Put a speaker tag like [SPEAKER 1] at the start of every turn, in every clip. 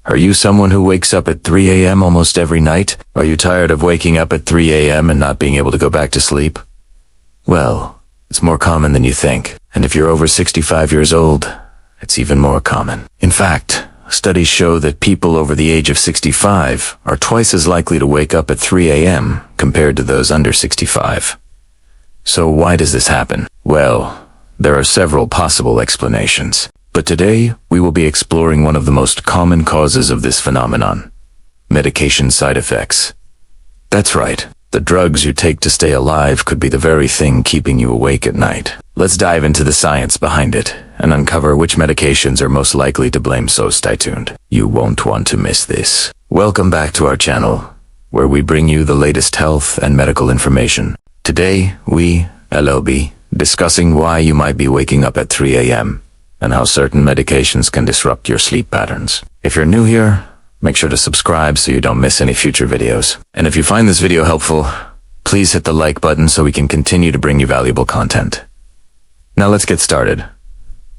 [SPEAKER 1] Are you someone who wakes up at 3 a.m. almost every night? Are you tired of waking up at 3 a.m. and not being able to go back to sleep? Well, it's more common than you think. And if you're over 65 years old, it's even more common. In fact, studies show that people over the age of 65 are twice as likely to wake up at 3 a.m. compared to those under 65. So why does this happen? Well, there are several possible explanations. But today, we will be exploring one of the most common causes of this phenomenon: medication side effects. That's right. The drugs you take to stay alive could be the very thing keeping you awake at night. Let's dive into the science behind it and uncover which medications are most likely to blame, so stay tuned. You won't want to miss this. Welcome back to our channel, where we bring you the latest health and medical information. Today, I'll be discussing why you might be waking up at 3 a.m. and how certain medications can disrupt your sleep patterns. If you're new here, make sure to subscribe so you don't miss any future videos. And if you find this video helpful, please hit the like button so we can continue to bring you valuable content. Now let's get started.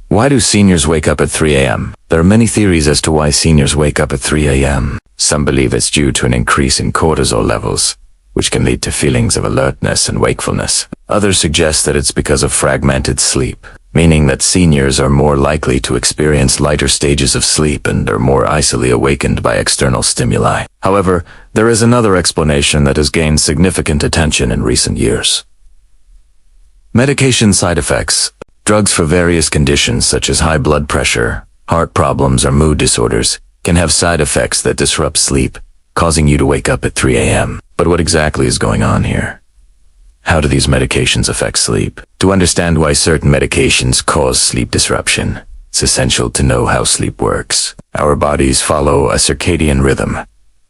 [SPEAKER 1] Why do seniors wake up at 3 a.m.? There are many theories as to why seniors wake up at 3 a.m. Some believe it's due to an increase in cortisol levels, which can lead to feelings of alertness and wakefulness. Others suggest that it's because of fragmented sleep, meaning that seniors are more likely to experience lighter stages of sleep and are more easily awakened by external stimuli. However, there is another explanation that has gained significant attention in recent years. Medication side effects. Drugs for various conditions such as high blood pressure, heart problems, or mood disorders can have side effects that disrupt sleep, causing you to wake up at 3 a.m. But what exactly is going on here? How do these medications affect sleep? To understand why certain medications cause sleep disruption, it's essential to know how sleep works. Our bodies follow a circadian rhythm,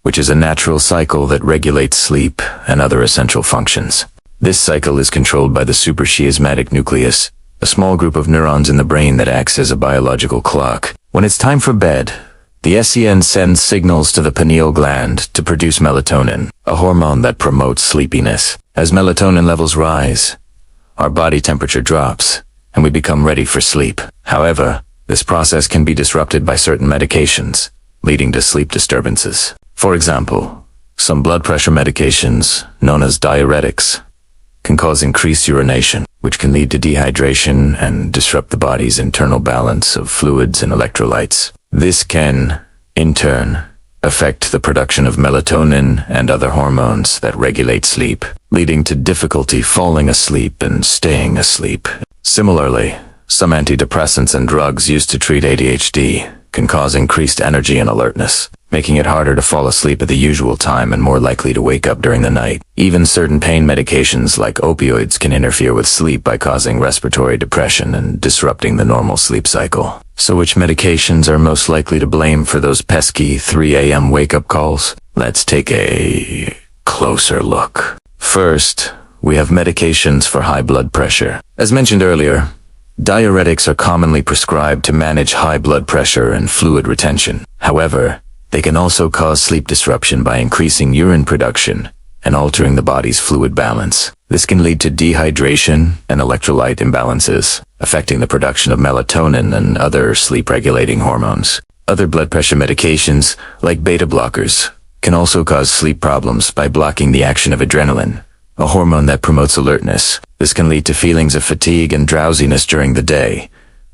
[SPEAKER 1] which is a natural cycle that regulates sleep and other essential functions. This cycle is controlled by the suprachiasmatic nucleus, a small group of neurons in the brain that acts as a biological clock. When it's time for bed, the SCN sends signals to the pineal gland to produce melatonin, a hormone that promotes sleepiness. As melatonin levels rise, our body temperature drops, and we become ready for sleep. However, this process can be disrupted by certain medications, leading to sleep disturbances. For example, some blood pressure medications, known as diuretics, can cause increased urination, which can lead to dehydration and disrupt the body's internal balance of fluids and electrolytes. This can, in turn, affect the production of melatonin and other hormones that regulate sleep, leading to difficulty falling asleep and staying asleep. Similarly, some antidepressants and drugs used to treat ADHD can cause increased energy and alertness, making it harder to fall asleep at the usual time and more likely to wake up during the night. Even certain pain medications like opioids can interfere with sleep by causing respiratory depression and disrupting the normal sleep cycle. So which medications are most likely to blame for those pesky 3 a.m. wake-up calls? Let's take a closer look. First, we have medications for high blood pressure. As mentioned earlier, diuretics are commonly prescribed to manage high blood pressure and fluid retention. However, they can also cause sleep disruption by increasing urine production and altering the body's fluid balance. This can lead to dehydration and electrolyte imbalances, affecting the production of melatonin and other sleep-regulating hormones. Other blood pressure medications, like beta blockers, can also cause sleep problems by blocking the action of adrenaline, a hormone that promotes alertness. This can lead to feelings of fatigue and drowsiness during the day,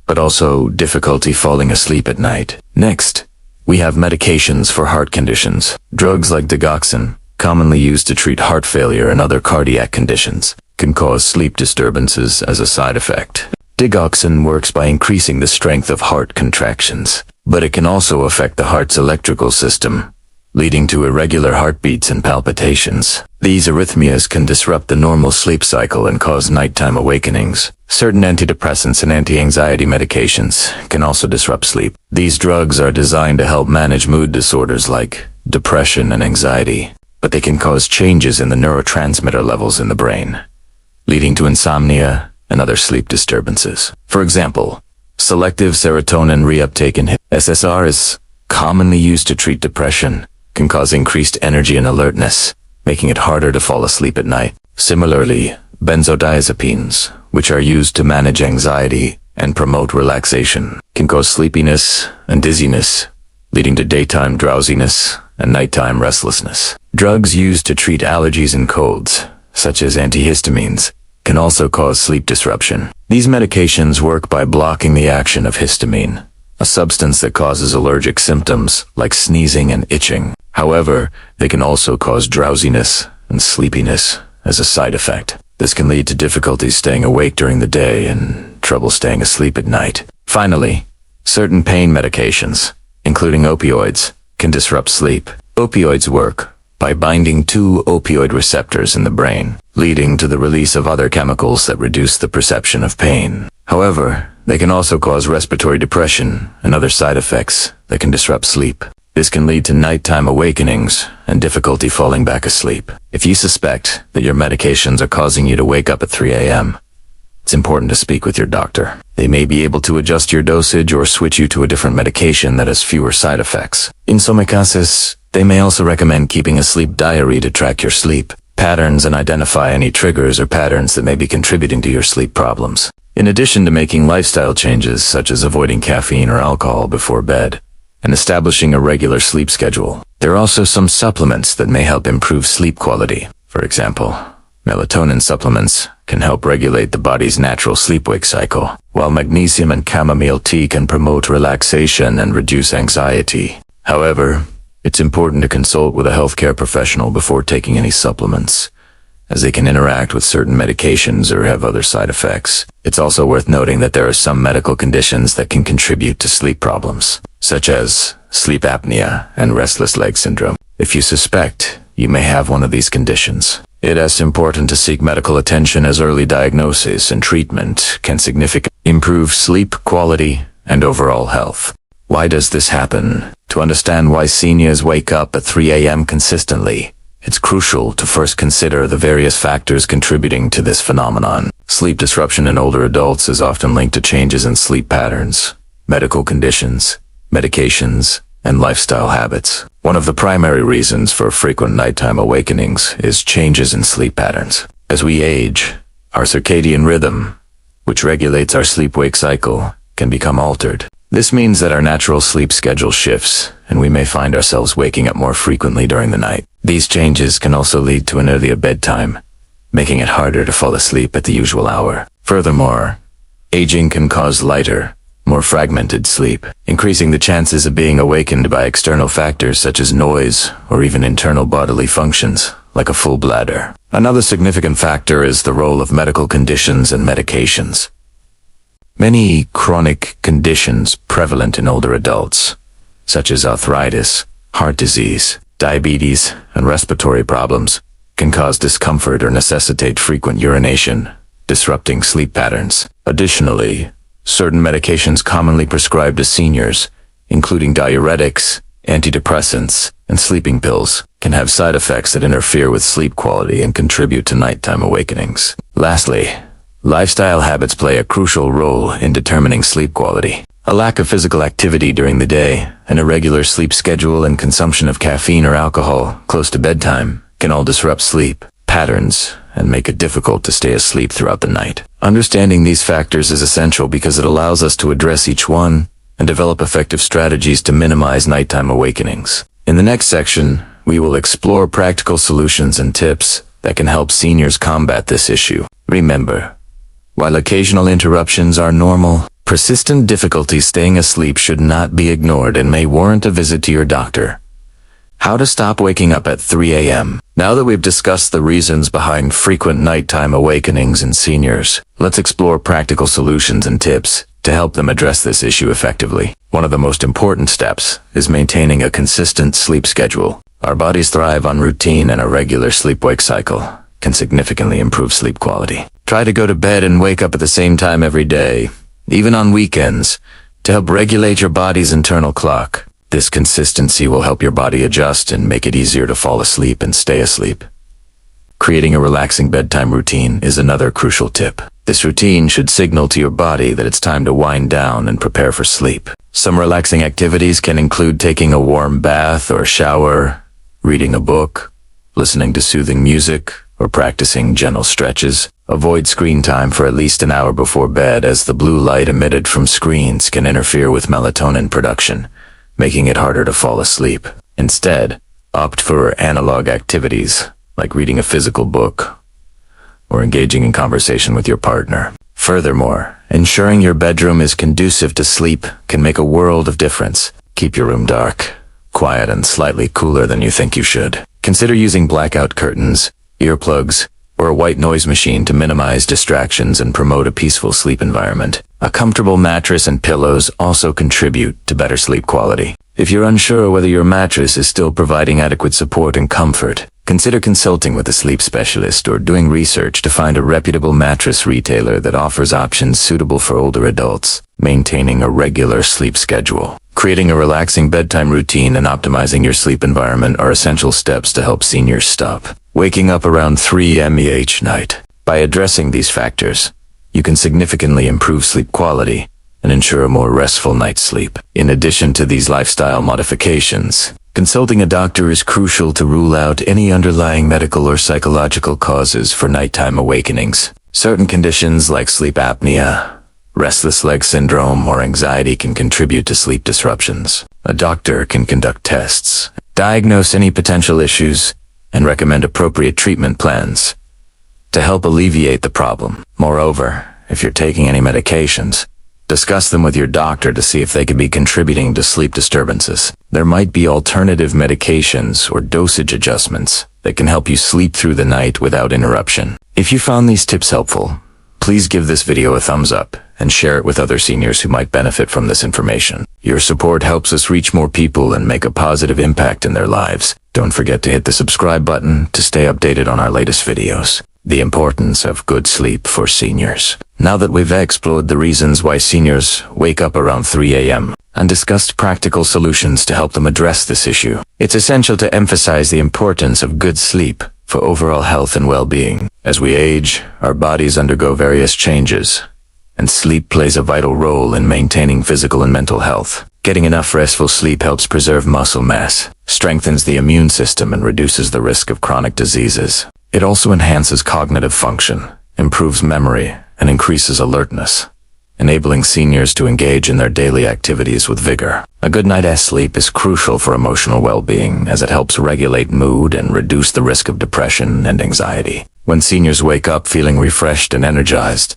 [SPEAKER 1] but also difficulty falling asleep at night. Next, we have medications for heart conditions. Drugs like digoxin, commonly used to treat heart failure and other cardiac conditions, can cause sleep disturbances as a side effect. Digoxin works by increasing the strength of heart contractions, but it can also affect the heart's electrical system, leading to irregular heartbeats and palpitations. These arrhythmias can disrupt the normal sleep cycle and cause nighttime awakenings. Certain antidepressants and anti-anxiety medications can also disrupt sleep. These drugs are designed to help manage mood disorders like depression and anxiety, but they can cause changes in the neurotransmitter levels in the brain, leading to insomnia and other sleep disturbances. For example, selective serotonin reuptake inhibitor, SSR, is commonly used to treat depression, can cause increased energy and alertness, making it harder to fall asleep at night. Similarly, benzodiazepines, which are used to manage anxiety and promote relaxation, can cause sleepiness and dizziness, leading to daytime drowsiness and nighttime restlessness. Drugs used to treat allergies and colds, such as antihistamines, can also cause sleep disruption. These medications work by blocking the action of histamine, a substance that causes allergic symptoms like sneezing and itching. However, they can also cause drowsiness and sleepiness as a side effect. This can lead to difficulties staying awake during the day and trouble staying asleep at night. Finally, certain pain medications, including opioids, can disrupt sleep. Opioids work by binding two opioid receptors in the brain, leading to the release of other chemicals that reduce the perception of pain. However, they can also cause respiratory depression and other side effects that can disrupt sleep. This can lead to nighttime awakenings and difficulty falling back asleep. If you suspect that your medications are causing you to wake up at 3 a.m., it's important to speak with your doctor. They may be able to adjust your dosage or switch you to a different medication that has fewer side effects. In some cases, they may also recommend keeping a sleep diary to track your sleep patterns and identify any triggers or patterns that may be contributing to your sleep problems. In addition to making lifestyle changes such as avoiding caffeine or alcohol before bed and establishing a regular sleep schedule, there are also some supplements that may help improve sleep quality. For example, melatonin supplements can help regulate the body's natural sleep-wake cycle, while magnesium and chamomile tea can promote relaxation and reduce anxiety. However, it's important to consult with a healthcare professional before taking any supplements, as they can interact with certain medications or have other side effects. It's also worth noting that there are some medical conditions that can contribute to sleep problems, such as sleep apnea and restless leg syndrome. If you suspect you may have one of these conditions, it is important to seek medical attention, as early diagnosis and treatment can significantly improve sleep quality and overall health. Why does this happen? To understand why seniors wake up at 3 a.m. consistently, it's crucial to first consider the various factors contributing to this phenomenon. Sleep disruption in older adults is often linked to changes in sleep patterns, medical conditions, medications, and lifestyle habits. One of the primary reasons for frequent nighttime awakenings is changes in sleep patterns. As we age, our circadian rhythm, which regulates our sleep-wake cycle, can become altered. This means that our natural sleep schedule shifts, and we may find ourselves waking up more frequently during the night. These changes can also lead to an earlier bedtime, making it harder to fall asleep at the usual hour. Furthermore, aging can cause lighter, more fragmented sleep, increasing the chances of being awakened by external factors such as noise or even internal bodily functions, like a full bladder. Another significant factor is the role of medical conditions and medications. Many chronic conditions prevalent in older adults, such as arthritis, heart disease, diabetes, and respiratory problems, can cause discomfort or necessitate frequent urination, disrupting sleep patterns. Additionally, certain medications commonly prescribed to seniors, including diuretics, antidepressants, and sleeping pills, can have side effects that interfere with sleep quality and contribute to nighttime awakenings. Lastly, lifestyle habits play a crucial role in determining sleep quality. A lack of physical activity during the day, an irregular sleep schedule, and consumption of caffeine or alcohol close to bedtime can all disrupt sleep patterns and make it difficult to stay asleep throughout the night. Understanding these factors is essential because it allows us to address each one and develop effective strategies to minimize nighttime awakenings. In the next section, we will explore practical solutions and tips that can help seniors combat this issue. Remember, while occasional interruptions are normal, persistent difficulties staying asleep should not be ignored and may warrant a visit to your doctor. How to stop waking up at 3 a.m. Now that we've discussed the reasons behind frequent nighttime awakenings in seniors, let's explore practical solutions and tips to help them address this issue effectively. One of the most important steps is maintaining a consistent sleep schedule. Our bodies thrive on routine, and a regular sleep-wake cycle can significantly improve sleep quality. Try to go to bed and wake up at the same time every day, even on weekends, to help regulate your body's internal clock. This consistency will help your body adjust and make it easier to fall asleep and stay asleep. Creating a relaxing bedtime routine is another crucial tip. This routine should signal to your body that it's time to wind down and prepare for sleep. Some relaxing activities can include taking a warm bath or shower, reading a book, listening to soothing music, or practicing gentle stretches. Avoid screen time for at least an hour before bed, as the blue light emitted from screens can interfere with melatonin production, making it harder to fall asleep. Instead, opt for analog activities like reading a physical book or engaging in conversation with your partner. Furthermore, ensuring your bedroom is conducive to sleep can make a world of difference. Keep your room dark, quiet, and slightly cooler than you think you should. Consider using blackout curtains, earplugs, or a white noise machine to minimize distractions and promote a peaceful sleep environment. A comfortable mattress and pillows also contribute to better sleep quality. If you're unsure whether your mattress is still providing adequate support and comfort, consider consulting with a sleep specialist or doing research to find a reputable mattress retailer that offers options suitable for older adults. Maintaining a regular sleep schedule. Creating a relaxing bedtime routine and optimizing your sleep environment are essential steps to help seniors stop waking up around 3 a.m. each night. By addressing these factors, you can significantly improve sleep quality and ensure a more restful night's sleep. In addition to these lifestyle modifications, consulting a doctor is crucial to rule out any underlying medical or psychological causes for nighttime awakenings. Certain conditions like sleep apnea, restless leg syndrome, or anxiety can contribute to sleep disruptions. A doctor can conduct tests, diagnose any potential issues, and recommend appropriate treatment plans to help alleviate the problem. Moreover, if you're taking any medications, discuss them with your doctor to see if they could be contributing to sleep disturbances. There might be alternative medications or dosage adjustments that can help you sleep through the night without interruption. If you found these tips helpful, please give this video a thumbs up and share it with other seniors who might benefit from this information. Your support helps us reach more people and make a positive impact in their lives. Don't forget to hit the subscribe button to stay updated on our latest videos. The importance of good sleep for seniors. Now that we've explored the reasons why seniors wake up around 3 a.m. and discussed practical solutions to help them address this issue, it's essential to emphasize the importance of good sleep for overall health and well-being. As we age, our bodies undergo various changes, and sleep plays a vital role in maintaining physical and mental health. Getting enough restful sleep helps preserve muscle mass, strengthens the immune system, and reduces the risk of chronic diseases. It also enhances cognitive function, improves memory, and increases alertness, enabling seniors to engage in their daily activities with vigor. A good night's sleep is crucial for emotional well-being, as it helps regulate mood and reduce the risk of depression and anxiety. When seniors wake up feeling refreshed and energized,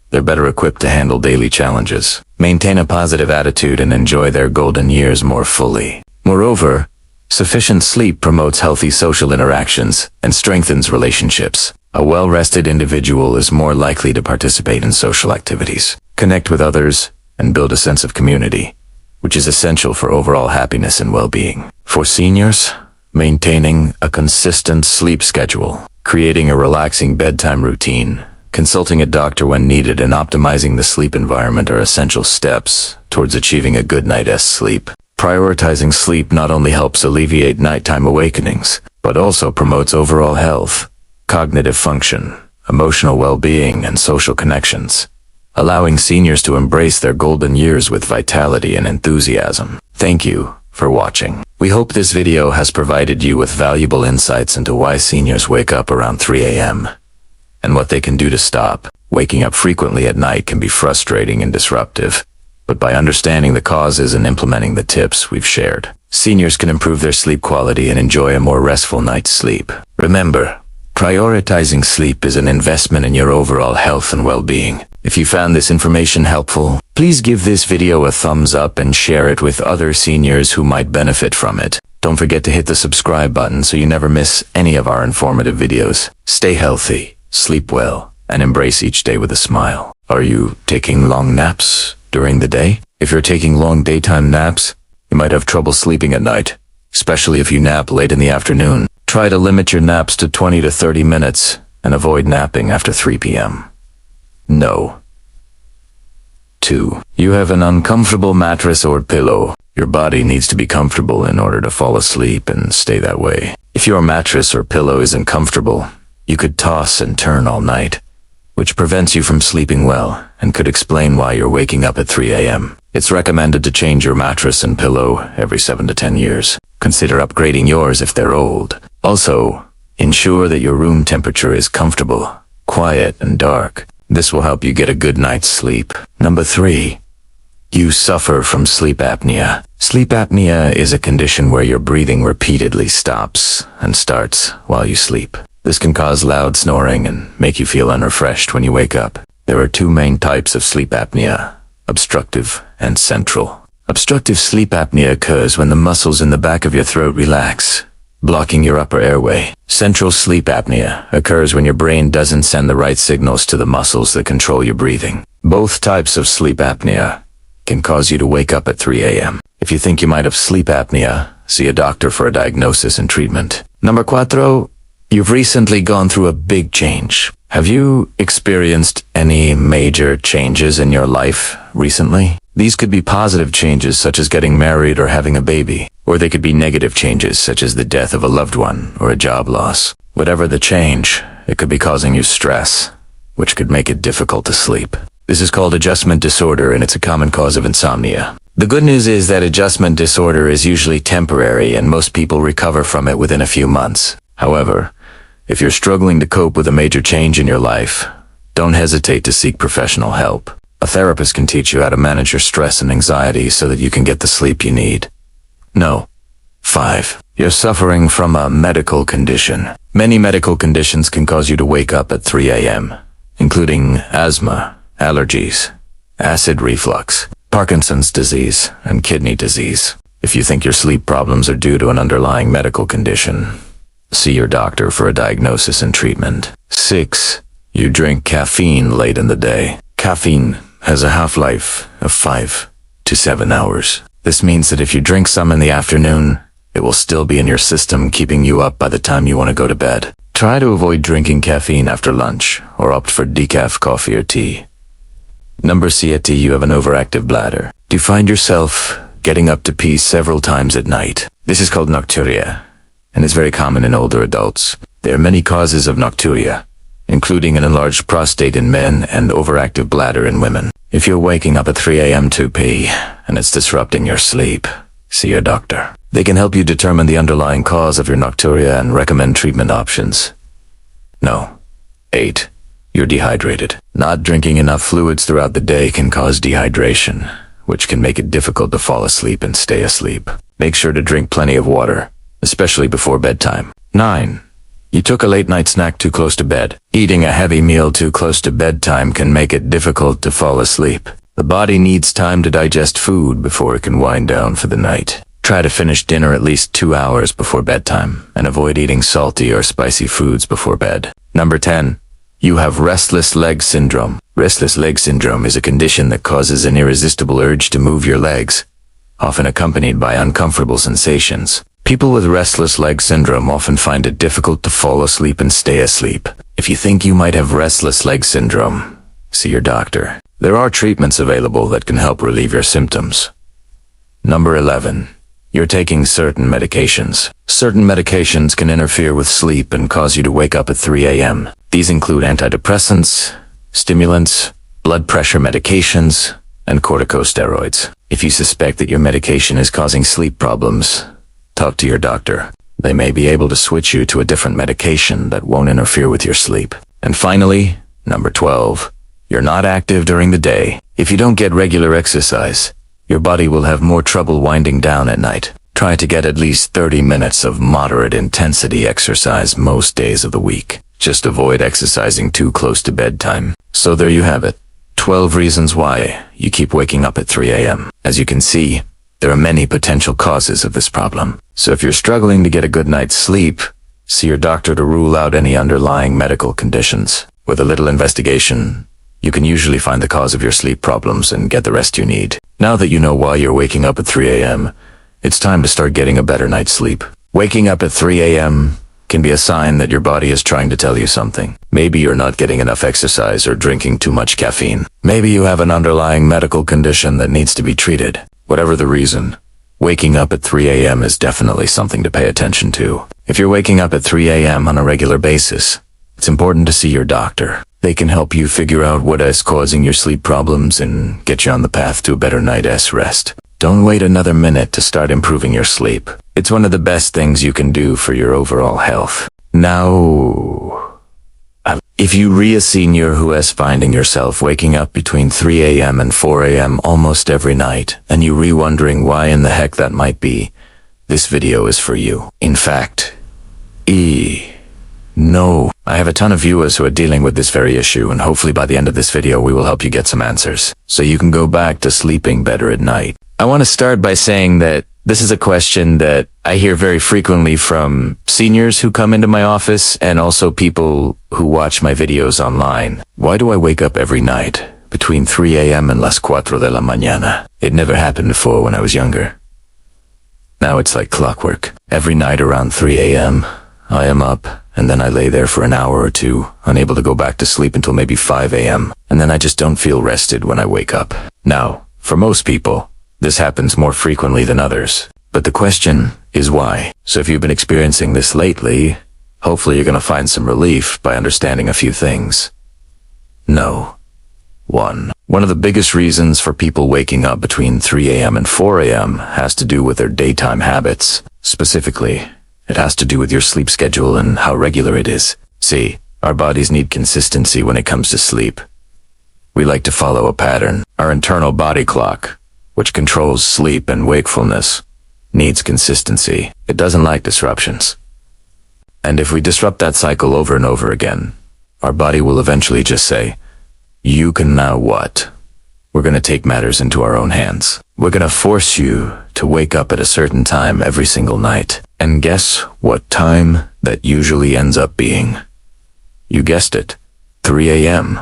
[SPEAKER 1] they're better equipped to handle daily challenges, maintain a positive attitude, and enjoy their golden years more fully. Moreover, sufficient sleep promotes healthy social interactions and strengthens relationships. A well-rested individual is more likely to participate in social activities, connect with others, and build a sense of community, which is essential for overall happiness and well-being. For seniors, maintaining a consistent sleep schedule, creating a relaxing bedtime routine, consulting a doctor when needed, and optimizing the sleep environment are essential steps towards achieving a good night's sleep. Prioritizing sleep not only helps alleviate nighttime awakenings, but also promotes overall health, cognitive function, emotional well-being, and social connections, allowing seniors to embrace their golden years with vitality and enthusiasm. Thank you for watching. We hope this video has provided you with valuable insights into why seniors wake up around 3 a.m. and what they can do to stop. Waking up frequently at night can be frustrating and disruptive, but by understanding the causes and implementing the tips we've shared, seniors can improve their sleep quality and enjoy a more restful night's sleep. Remember, prioritizing sleep is an investment in your overall health and well-being. If you found this information helpful, please give this video a thumbs up and share it with other seniors who might benefit from it. Don't forget to hit the subscribe button so you never miss any of our informative videos. Stay healthy, sleep well, and embrace each day with a smile. Are you taking long naps during the day? If you're taking long daytime naps, you might have trouble sleeping at night, especially if you nap late in the afternoon. Try to limit your naps to 20 to 30 minutes and avoid napping after 3 p.m. No. 2. You have an uncomfortable mattress or pillow. Your body needs to be comfortable in order to fall asleep and stay that way. If your mattress or pillow isn't comfortable, you could toss and turn all night, which prevents you from sleeping well and could explain why you're waking up at 3 a.m. It's recommended to change your mattress and pillow every 7 to 10 years. Consider upgrading yours if they're old. Also, ensure that your room temperature is comfortable, quiet, and dark. This will help you get a good night's sleep. Number 3. You suffer from sleep apnea. Sleep apnea is a condition where your breathing repeatedly stops and starts while you sleep. This can cause loud snoring and make you feel unrefreshed when you wake up. There are two main types of sleep apnea: obstructive and central. Obstructive sleep apnea occurs when the muscles in the back of your throat relax, blocking your upper airway. Central sleep apnea occurs when your brain doesn't send the right signals to the muscles that control your breathing. Both types of sleep apnea can cause you to wake up at 3 a.m. If you think you might have sleep apnea, see a doctor for a diagnosis and treatment. Number 4, you've recently gone through a big change. Have you experienced any major changes in your life recently? These could be positive changes such as getting married or having a baby, or they could be negative changes such as the death of a loved one or a job loss. Whatever the change, it could be causing you stress, which could make it difficult to sleep. This is called adjustment disorder, and it's a common cause of insomnia. The good news is that adjustment disorder is usually temporary and most people recover from it within a few months. However, if you're struggling to cope with a major change in your life, don't hesitate to seek professional help. A therapist can teach you how to manage your stress and anxiety so that you can get the sleep you need. No. 5. You're suffering from a medical condition. Many medical conditions can cause you to wake up at 3 a.m., including asthma, allergies, acid reflux, Parkinson's disease, and kidney disease. If you think your sleep problems are due to an underlying medical condition, see your doctor for a diagnosis and treatment. 6. You drink caffeine late in the day. Caffeine has a half-life of 5 to 7 hours. This means that if you drink some in the afternoon, it will still be in your system, keeping you up by the time you want to go to bed. Try to avoid drinking caffeine after lunch, or opt for decaf coffee or tea. Number 8, you have an overactive bladder. Do you find yourself getting up to pee several times at night? This is called nocturia, and is very common in older adults. There are many causes of nocturia, including an enlarged prostate in men and overactive bladder in women. If you're waking up at 3 a.m. to pee, and it's disrupting your sleep, see your doctor. They can help you determine the underlying cause of your nocturia and recommend treatment options. No. 8. You're dehydrated. Not drinking enough fluids throughout the day can cause dehydration, which can make it difficult to fall asleep and stay asleep. Make sure to drink plenty of water, especially before bedtime. 9. You took a late night snack too close to bed. Eating a heavy meal too close to bedtime can make it difficult to fall asleep. The body needs time to digest food before it can wind down for the night. Try to finish dinner at least 2 hours before bedtime, and avoid eating salty or spicy foods before bed. Number 10. You have restless leg syndrome. Restless leg syndrome is a condition that causes an irresistible urge to move your legs, often accompanied by uncomfortable sensations. People with restless leg syndrome often find it difficult to fall asleep and stay asleep. If you think you might have restless leg syndrome, see your doctor. There are treatments available that can help relieve your symptoms. Number 11. You're taking certain medications. Certain medications can interfere with sleep and cause you to wake up at 3 a.m. These include antidepressants, stimulants, blood pressure medications, and corticosteroids. If you suspect that your medication is causing sleep problems, talk to your doctor. They may be able to switch you to a different medication that won't interfere with your sleep. And finally, number 12. You're not active during the day. If you don't get regular exercise, your body will have more trouble winding down at night. Try to get at least 30 minutes of moderate intensity exercise most days of the week. Just avoid exercising too close to bedtime. So there you have it. 12 reasons why you keep waking up at 3 a.m. As you can see, there are many potential causes of this problem. So if you're struggling to get a good night's sleep, see your doctor to rule out any underlying medical conditions. With a little investigation, you can usually find the cause of your sleep problems and get the rest you need. Now that you know why you're waking up at 3 a.m., it's time to start getting a better night's sleep. Waking up at 3 a.m. can be a sign that your body is trying to tell you something. Maybe you're not getting enough exercise or drinking too much caffeine. Maybe you have an underlying medical condition that needs to be treated. Whatever the reason, waking up at 3 a.m. is definitely something to pay attention to. If you're waking up at 3 a.m. on a regular basis, it's important to see your doctor. They can help you figure out what is causing your sleep problems and get you on the path to a better night's rest. Don't wait another minute to start improving your sleep. It's one of the best things you can do for your overall health. Now, If you a senior who is finding yourself waking up between 3 a.m. and 4 a.m. almost every night, and you wondering why in the heck that might be, this video is for you. In fact, no. I have a ton of viewers who are dealing with this very issue, and hopefully by the end of this video we will help you get some answers, so you can go back to sleeping better at night. I want to start by saying that this is a question that I hear very frequently from seniors who come into my office and also people who watch my videos online. Why do I wake up every night between 3 a.m. and las 4 de la mañana? It never happened before when I was younger. Now it's like clockwork. Every night around 3 a.m. I am up, and then I lay there for an hour or two, unable to go back to sleep until maybe 5 a.m. And then I just don't feel rested when I wake up. Now, for most people, this happens more frequently than others. But the question is why. So if you've been experiencing this lately, hopefully you're going to find some relief by understanding a few things. No. 1. One of the biggest reasons for people waking up between 3 a.m. and 4 a.m. has to do with their daytime habits. Specifically, it has to do with your sleep schedule and how regular it is. See, our bodies need consistency when it comes to sleep. We like to follow a pattern. Our internal body clock, which controls sleep and wakefulness, needs consistency. It doesn't like disruptions. And if we disrupt that cycle over and over again, our body will eventually just say, you can now what? We're going to take matters into our own hands. We're going to force you to wake up at a certain time every single night. And guess what time that usually ends up being? You guessed it, 3 a.m.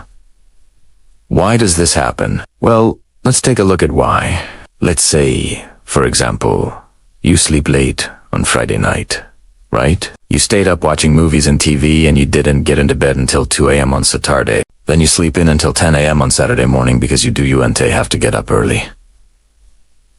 [SPEAKER 1] Why does this happen? Well, let's take a look at why. Let's say, for example, you sleep late on Friday night, right? You stayed up watching movies and TV and you didn't get into bed until 2 a.m. on Saturday. Then you sleep in until 10 a.m. on Saturday morning because you have to get up early.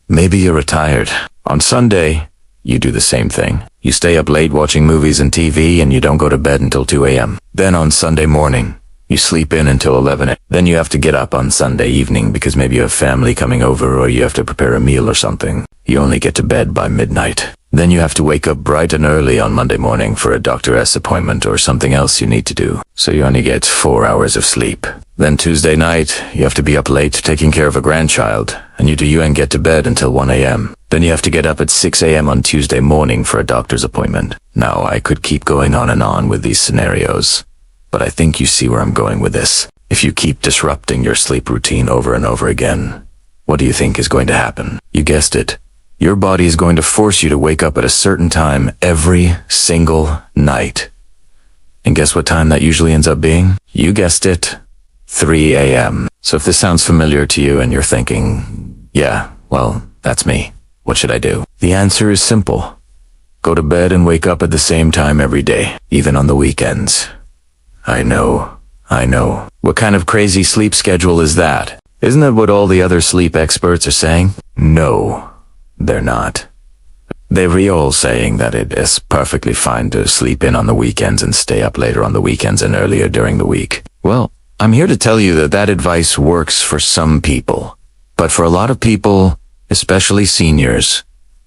[SPEAKER 1] Maybe you're retired. On Sunday, you do the same thing. You stay up late watching movies and TV and you don't go to bed until 2 a.m. Then on Sunday morning, you sleep in until 11 a.m. Then you have to get up on Sunday evening because maybe you have family coming over or you have to prepare a meal or something. You only get to bed by midnight. Then you have to wake up bright and early on Monday morning for a doctor's appointment or something else you need to do. So you only get 4 hours of sleep. Then Tuesday night, you have to be up late taking care of a grandchild, and you and get to bed until 1 a.m. Then you have to get up at 6 a.m. on Tuesday morning for a doctor's appointment. Now, I could keep going on and on with these scenarios, but I think you see where I'm going with this. If you keep disrupting your sleep routine over and over again, what do you think is going to happen? You guessed it. Your body is going to force you to wake up at a certain time every single night. And guess what time that usually ends up being? You guessed it, 3 a.m. So if this sounds familiar to you and you're thinking, yeah, well, that's me. What should I do? The answer is simple. Go to bed and wake up at the same time every day, even on the weekends. I know. What kind of crazy sleep schedule is that? Isn't that what all the other sleep experts are saying? No. They're not. They're all saying that it is perfectly fine to sleep in on the weekends and stay up later on the weekends and earlier during the week. Well, I'm here to tell you that that advice works for some people. But for a lot of people, especially seniors,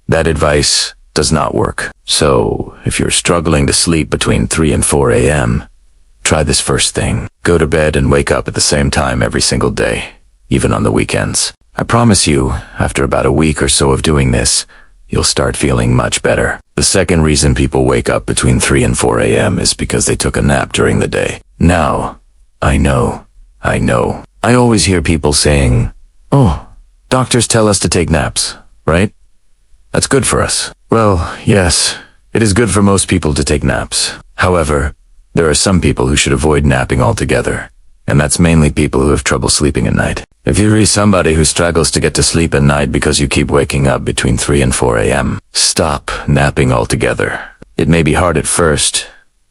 [SPEAKER 1] that advice does not work. So, if you're struggling to sleep between 3 and 4 a.m., try this first thing. Go to bed and wake up at the same time every single day, even on the weekends. I promise you, after about a week or so of doing this, you'll start feeling much better. The second reason people wake up between 3 and 4 a.m. is because they took a nap during the day. Now, I know. I always hear people saying, oh, doctors tell us to take naps, right? That's good for us. Well, yes, it is good for most people to take naps. However, there are some people who should avoid napping altogether, and that's mainly people who have trouble sleeping at night. If you're somebody who struggles to get to sleep at night because you keep waking up between 3 and 4 a.m., stop napping altogether. It may be hard at first,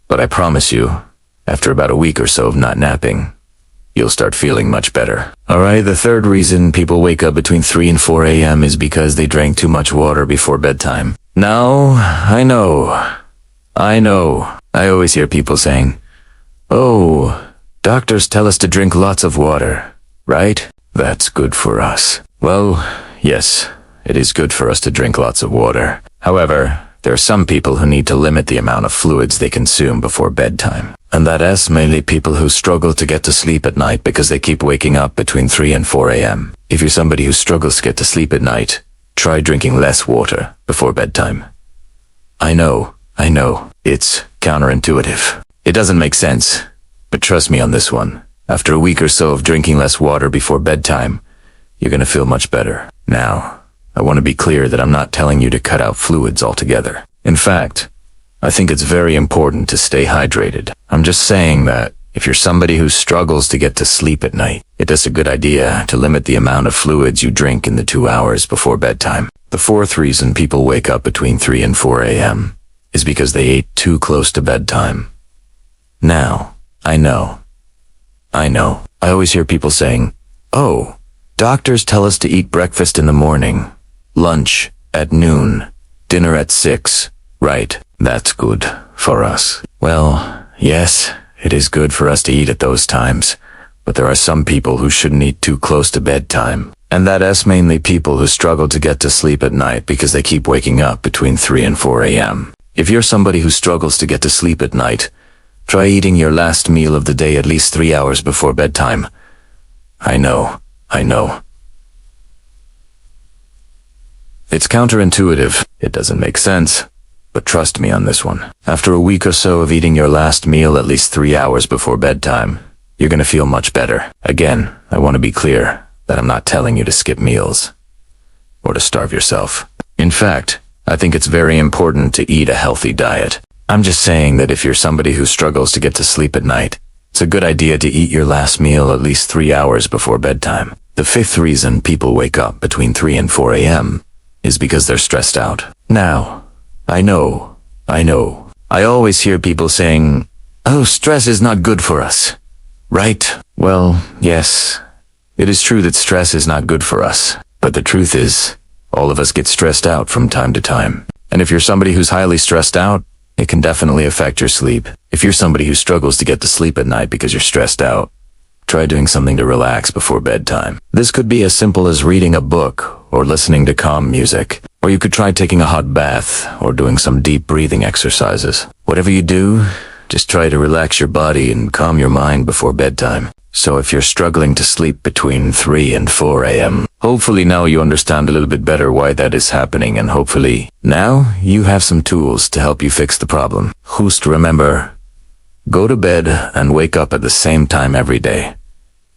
[SPEAKER 1] but I promise you, after about a week or so of not napping, you'll start feeling much better. Alright, the third reason people wake up between 3 and 4 a.m. is because they drank too much water before bedtime. Now, I know. I always hear people saying, oh, doctors tell us to drink lots of water, right? That's good for us. Well, yes, it is good for us to drink lots of water. However, There are some people who need to limit the amount of fluids they consume before bedtime. And that is mainly people who struggle to get to sleep at night because they keep waking up between 3 and 4 a.m. If you're somebody who struggles to get to sleep at night, try drinking less water before bedtime. I know, it's counterintuitive. It doesn't make sense, but trust me on this one. After a week or so of drinking less water before bedtime, you're gonna feel much better. Now, I want to be clear that I'm not telling you to cut out fluids altogether. In fact, I think it's very important to stay hydrated. I'm just saying that if you're somebody who struggles to get to sleep at night, it is a good idea to limit the amount of fluids you drink in the 2 hours before bedtime. The fourth reason people wake up between 3 and 4 a.m. is because they ate too close to bedtime. Now, I know. I always hear people saying, "Oh, doctors tell us to eat breakfast in the morning, lunch at noon, dinner at 6. Right, that's good for us." Well, yes, it is good for us to eat at those times, but there are some people who shouldn't eat too close to bedtime. And that is mainly people who struggle to get to sleep at night because they keep waking up between 3 and 4 a.m. If you're somebody who struggles to get to sleep at night, try eating your last meal of the day at least 3 hours before bedtime. I know. It's counterintuitive. It doesn't make sense. But trust me on this one. After a week or so of eating your last meal at least 3 hours before bedtime, you're gonna feel much better. Again, I want to be clear that I'm not telling you to skip meals or to starve yourself. In fact, I think it's very important to eat a healthy diet. I'm just saying that if you're somebody who struggles to get to sleep at night, it's a good idea to eat your last meal at least 3 hours before bedtime. The fifth reason people wake up between 3 and 4 a.m. is because they're stressed out. Now, I know. I always hear people saying, "Oh, stress is not good for us." Right? Well, yes, it is true that stress is not good for us. But the truth is, all of us get stressed out from time to time. And if you're somebody who's highly stressed out, it can definitely affect your sleep. If you're somebody who struggles to get to sleep at night because you're stressed out, try doing something to relax before bedtime. This could be as simple as reading a book or listening to calm music. Or you could try taking a hot bath or doing some deep breathing exercises. Whatever you do, just try to relax your body and calm your mind before bedtime. So if you're struggling to sleep between 3 and 4 a.m., hopefully now you understand a little bit better why that is happening, and hopefully now you have some tools to help you fix the problem. Just remember, go to bed and wake up at the same time every day.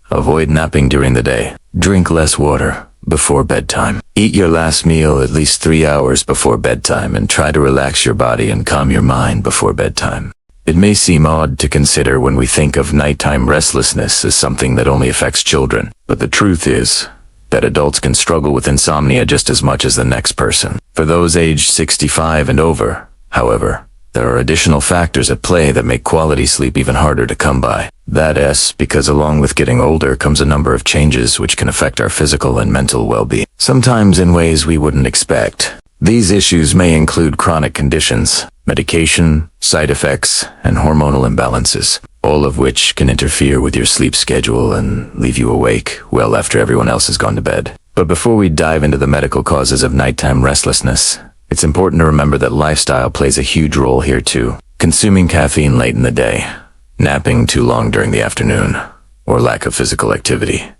[SPEAKER 1] Avoid napping during the day. Drink less water before bedtime. Eat your last meal at least 3 hours before bedtime and try to relax your body and calm your mind before bedtime. It may seem odd to consider when we think of nighttime restlessness as something that only affects children, but the truth is that adults can struggle with insomnia just as much as the next person. For those aged 65 and over, however, there are additional factors at play that make quality sleep even harder to come by. That is because along with getting older comes a number of changes which can affect our physical and mental well-being, sometimes in ways we wouldn't expect. These issues may include chronic conditions, medication, side effects, and hormonal imbalances, all of which can interfere with your sleep schedule and leave you awake well after everyone else has gone to bed. But before we dive into the medical causes of nighttime restlessness, it's important to remember that lifestyle plays a huge role here too. Consuming caffeine late in the day, napping too long during the afternoon, or lack of physical activity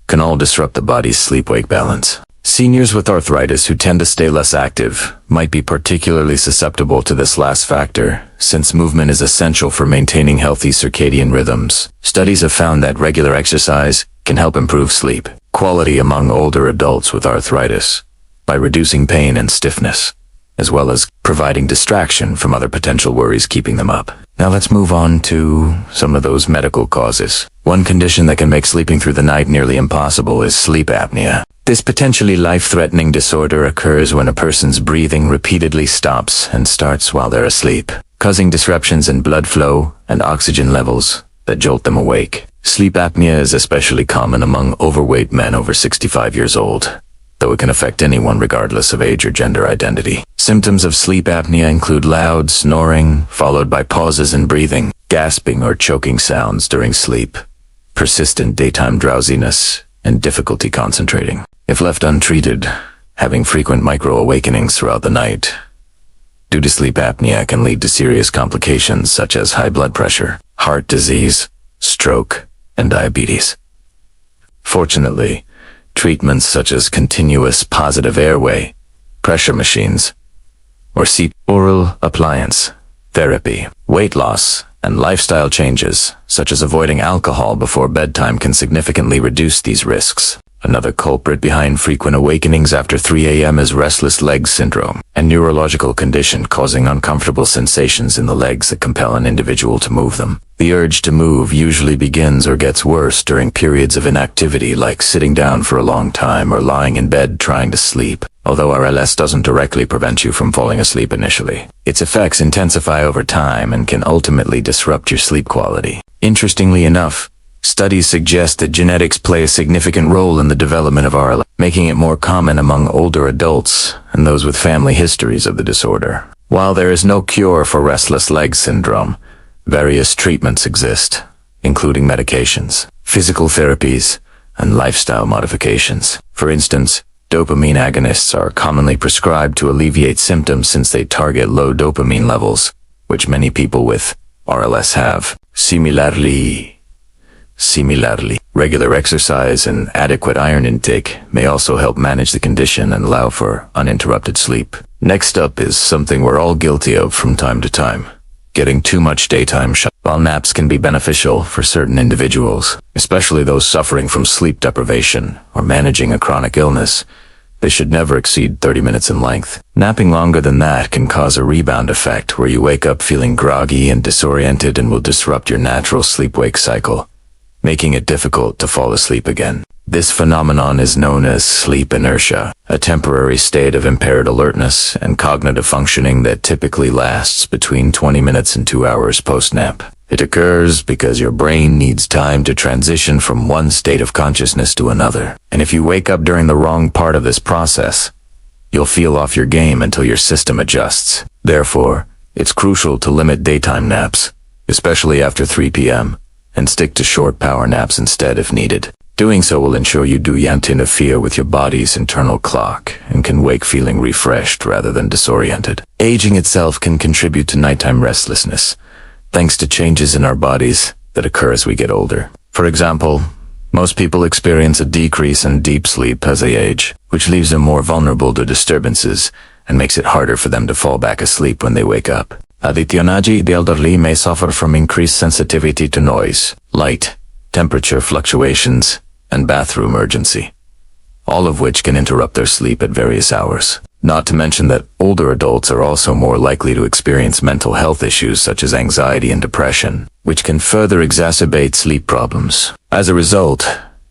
[SPEAKER 1] can all disrupt the body's sleep-wake balance. Seniors with arthritis who tend to stay less active might be particularly susceptible to this last factor, since movement is essential for maintaining healthy circadian rhythms. Studies have found that regular exercise can help improve sleep quality among older adults with arthritis by reducing pain and stiffness, as well as providing distraction from other potential worries keeping them up. Now let's move on to some of those medical causes. One condition that can make sleeping through the night nearly impossible is sleep apnea. This potentially life-threatening disorder occurs when a person's breathing repeatedly stops and starts while they're asleep, causing disruptions in blood flow and oxygen levels that jolt them awake. Sleep apnea is especially common among overweight men over 65 years old, though it can affect anyone regardless of age or gender identity. Symptoms of sleep apnea include loud snoring, followed by pauses in breathing, gasping or choking sounds during sleep, persistent daytime drowsiness, and difficulty concentrating. If left untreated, having frequent micro-awakenings throughout the night due to sleep apnea can lead to serious complications such as high blood pressure, heart disease, stroke, and diabetes. Fortunately, treatments such as continuous positive airway, pressure machines, or oral appliance therapy, weight loss, and lifestyle changes, such as avoiding alcohol before bedtime, can significantly reduce these risks. Another culprit behind frequent awakenings after 3 a.m. is restless leg syndrome, a neurological condition causing uncomfortable sensations in the legs that compel an individual to move them. The urge to move usually begins or gets worse during periods of inactivity, like sitting down for a long time or lying in bed trying to sleep. Although RLS doesn't directly prevent you from falling asleep initially, its effects intensify over time and can ultimately disrupt your sleep quality. Interestingly enough, studies suggest that genetics play a significant role in the development of RLS, making it more common among older adults and those with family histories of the disorder. While there is no cure for restless leg syndrome, various treatments exist, including medications, physical therapies, and lifestyle modifications. For instance, dopamine agonists are commonly prescribed to alleviate symptoms since they target low dopamine levels, which many people with RLS have. Similarly, regular exercise and adequate iron intake may also help manage the condition and allow for uninterrupted sleep. Next up is something we're all guilty of from time to time: getting too much daytime shut. While naps can be beneficial for certain individuals, especially those suffering from sleep deprivation or managing a chronic illness, they should never exceed 30 minutes in length. Napping longer than that can cause a rebound effect where you wake up feeling groggy and disoriented and will disrupt your natural sleep-wake cycle, making it difficult to fall asleep again. This phenomenon is known as sleep inertia, a temporary state of impaired alertness and cognitive functioning that typically lasts between 20 minutes and 2 hours post-nap. It occurs because your brain needs time to transition from one state of consciousness to another. And if you wake up during the wrong part of this process, you'll feel off your game until your system adjusts. Therefore, it's crucial to limit daytime naps, especially after 3 p.m., and stick to short power naps instead if needed. Doing so will ensure you don't interfere with your body's internal clock and can wake feeling refreshed rather than disoriented. Aging itself can contribute to nighttime restlessness, thanks to changes in our bodies that occur as we get older. For example, most people experience a decrease in deep sleep as they age, which leaves them more vulnerable to disturbances and makes it harder for them to fall back asleep when they wake up. Additionally, the elderly may suffer from increased sensitivity to noise, light, temperature fluctuations, and bathroom urgency, all of which can interrupt their sleep at various hours. Not to mention that older adults are also more likely to experience mental health issues such as anxiety and depression, which can further exacerbate sleep problems. As a result,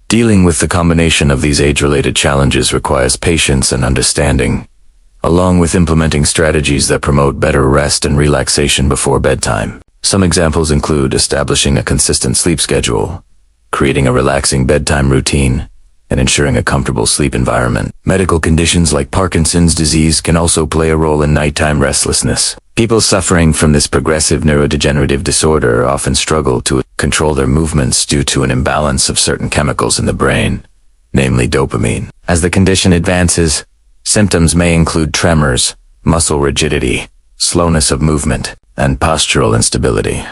[SPEAKER 1] dealing with the combination of these age-related challenges requires patience and understanding, along with implementing strategies that promote better rest and relaxation before bedtime. Some examples include establishing a consistent sleep schedule, creating a relaxing bedtime routine, and ensuring a comfortable sleep environment. Medical conditions like Parkinson's disease can also play a role in nighttime restlessness. People suffering from this progressive neurodegenerative disorder often struggle to control their movements due to an imbalance of certain chemicals in the brain, namely dopamine. As the condition advances, symptoms may include tremors, muscle rigidity, slowness of movement, and postural instability,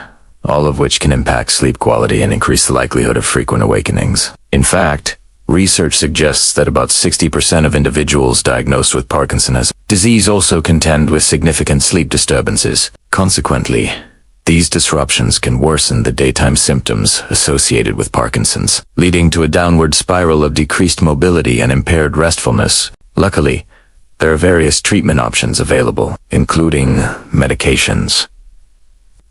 [SPEAKER 1] all of which can impact sleep quality and increase the likelihood of frequent awakenings. In fact, research suggests that about 60% of individuals diagnosed with Parkinson's disease also contend with significant sleep disturbances. Consequently, these disruptions can worsen the daytime symptoms associated with Parkinson's, leading to a downward spiral of decreased mobility and impaired restfulness. Luckily, there are various treatment options available, including medications,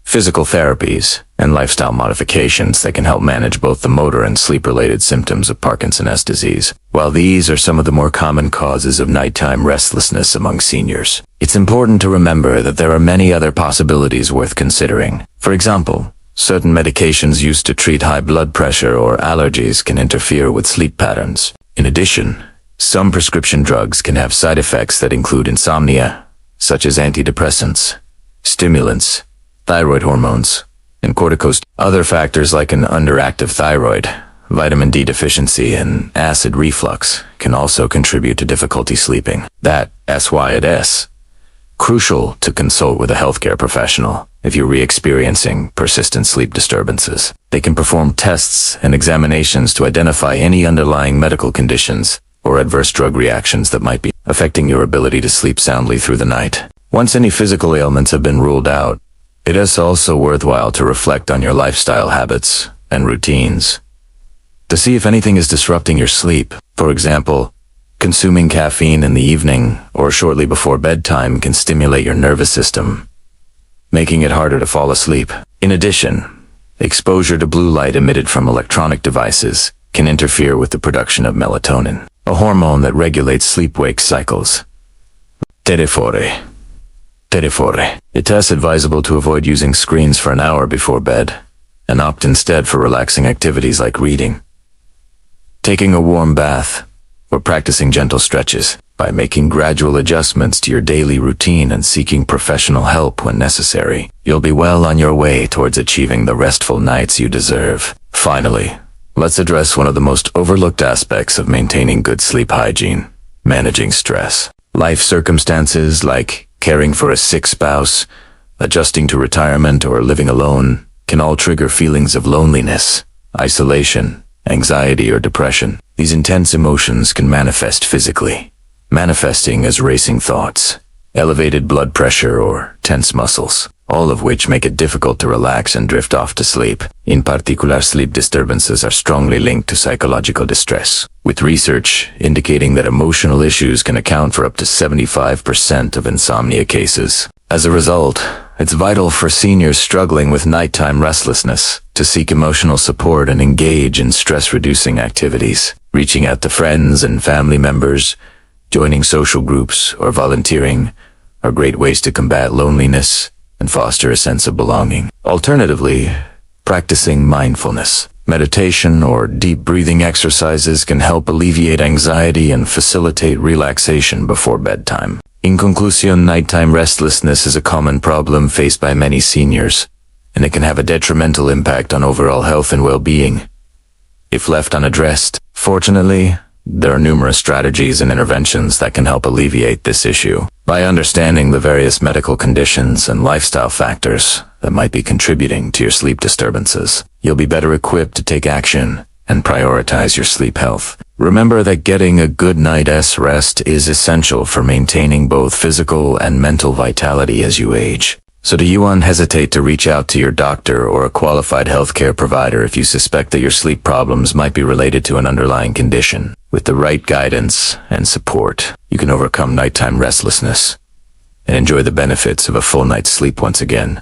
[SPEAKER 1] physical therapies, and lifestyle modifications that can help manage both the motor and sleep-related symptoms of Parkinson's disease. While these are some of the more common causes of nighttime restlessness among seniors, it's important to remember that there are many other possibilities worth considering. For example, certain medications used to treat high blood pressure or allergies can interfere with sleep patterns. In addition, some prescription drugs can have side effects that include insomnia, such as antidepressants, stimulants, thyroid hormones, and corticosteroids. Other factors like an underactive thyroid, vitamin D deficiency, and acid reflux can also contribute to difficulty sleeping. That's why Crucial to consult with a healthcare professional if you're re-experiencing persistent sleep disturbances. They can perform tests and examinations to identify any underlying medical conditions or adverse drug reactions that might be affecting your ability to sleep soundly through the night. Once any physical ailments have been ruled out, it is also worthwhile to reflect on your lifestyle habits and routines to see if anything is disrupting your sleep. For example, consuming caffeine in the evening or shortly before bedtime can stimulate your nervous system, making it harder to fall asleep. In addition, exposure to blue light emitted from electronic devices can interfere with the production of melatonin, a hormone that regulates sleep-wake cycles. Terefore. It is advisable to avoid using screens for an hour before bed and opt instead for relaxing activities like reading, taking a warm bath, or practicing gentle stretches. By making gradual adjustments to your daily routine and seeking professional help when necessary, you'll be well on your way towards achieving the restful nights you deserve. Finally, let's address one of the most overlooked aspects of maintaining good sleep hygiene: managing stress. Life circumstances like caring for a sick spouse, adjusting to retirement, or living alone can all trigger feelings of loneliness, isolation, anxiety, or depression. These intense emotions can manifest physically, manifesting as racing thoughts, elevated blood pressure, or tense muscles, all of which make it difficult to relax and drift off to sleep. In particular, sleep disturbances are strongly linked to psychological distress, with research indicating that emotional issues can account for up to 75% of insomnia cases. As a result, it's vital for seniors struggling with nighttime restlessness to seek emotional support and engage in stress-reducing activities. Reaching out to friends and family members, joining social groups, or volunteering are great ways to combat loneliness and foster a sense of belonging. Alternatively, practicing mindfulness, meditation, or deep breathing exercises can help alleviate anxiety and facilitate relaxation before bedtime. In conclusion, nighttime restlessness is a common problem faced by many seniors, and it can have a detrimental impact on overall health and well-being if left unaddressed. Fortunately, there are numerous strategies and interventions that can help alleviate this issue. By understanding the various medical conditions and lifestyle factors that might be contributing to your sleep disturbances, you'll be better equipped to take action and prioritize your sleep health. Remember that getting a good night's rest is essential for maintaining both physical and mental vitality as you age. So do you hesitate to reach out to your doctor or a qualified healthcare provider if you suspect that your sleep problems might be related to an underlying condition. With the right guidance and support, you can overcome nighttime restlessness and enjoy the benefits of a full night's sleep once again.